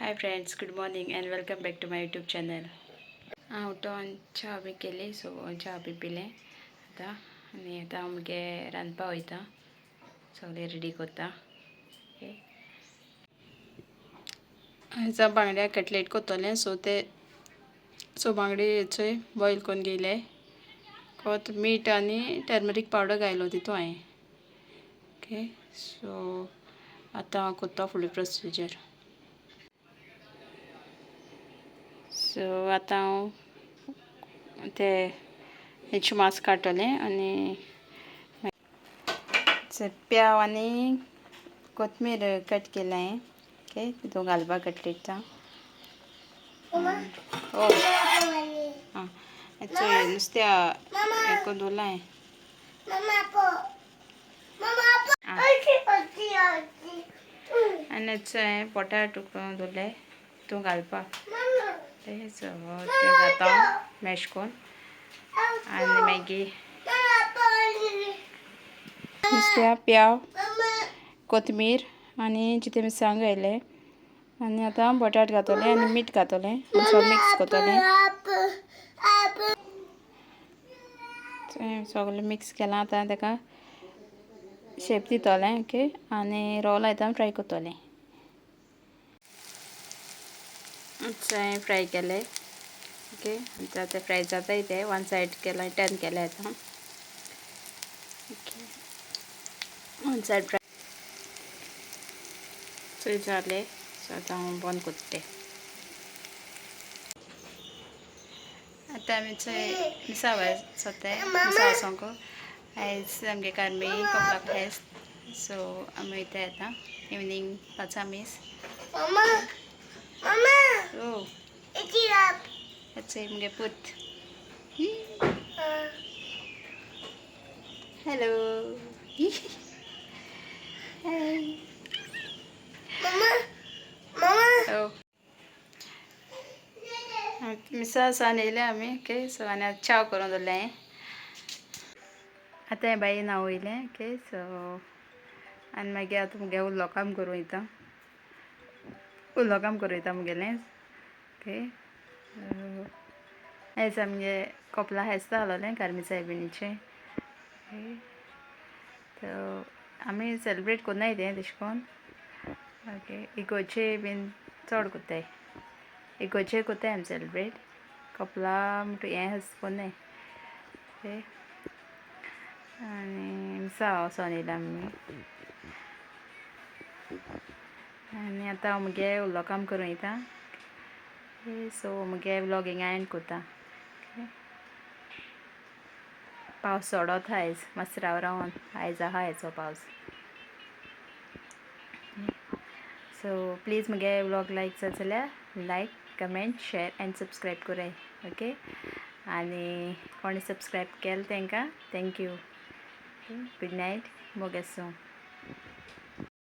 High friends, good morning and welcome back to my YouTube channel. हांव उठून च्या बी केली, सो च्या बी पिलें आतां आनी आतां हांव मुगे रांदपा वयता. सगळें रेडी करता. ओके, आयज बांगड्या कटलेट करतलें, सो बांगडे थंय बॉयल करून घेयले. फकत मीठ आनी टर्मरीक पावडर घायलो तितू हांवें. ओके, सो आतां हांव करता फुडली प्रोसिजर. सो आतां हांव हेची मांस काडटलें आनी प्याव आनी कोथमीर कट केला हांवें. ओके, तितून घालपा कटलेटचा. आं नुस्त्या हें करून दवरला हांवें. आनी हांवें पोटाटो करून दवरले तितून घालपाक. तें घालता मॅश करून आनी मागीर नुस्त्या प्याव कोथमीर आनी चिते मिरसांग घायले आनी आतां बटाट घातलें आनी मीठ घातलें आनी सगळें मिक्स करतलें. सगळें मिक्स केलां. आतां ताका शेप दितलें. ओके, आनी रवा लायता फ्राय करतलें. हांवें फ्राय केलें. ओके, आतां तें फ्राय जाताय तें वन सायड केलां, टर्न केलें आतां. ओके, वन सायड फ्राय चोय जालें. सो आतां हांव बंद करता. आतां आमी चोय मिसा सोताय. मिसा वचोंक आयज आमगे कार्मे कपलाक फेस्त. सो आमी वयताय आतां इवनिंग 5 मीस. चोय मुगे पूत. हेलो. मिसा सावन येयले आमी. ओके, सो आनी आतां चाव करून दवरलें हांवें. आतां हें बायेन हांव वयलें. ओके, सो आनी मागीर आतां मुगे उल्लो काम करूं वयता. मुगेलें. ओके, आयज आमगे कपला फेस्त आहलोलें कार्मे सायबिणीचें. ओके, तो आमी सेलेब्रेट कोन्नाय तें तेश कोन्न. ओके, इगोर्जेक बीन चड कोत्ताय. इगोर्जेक कोत्ताय आमी सेलेब्रेट. कपला म्हणटा हें फेस्त कोन्नाय. ओके, आनी मिसा वोसोन येयला आमी. आनी आतां हांव मुगे उल्लो काम करूं वयता. सो मुगे व्लॉग हिंगा एंड कोत्ता. पावस सोडोत आयज, मातसो रावन आयज आहा हेचो पावस. सो प्लीज मुगे व्लॉग लायक जाता जाल्यार लायक, कमेंट, शेअर एंड सब्सक्रायब कोराय. ओके, आनी कोणी सब्सक्रायब केलें तांकां थँक्यू. गुड नायट, मोग एसो.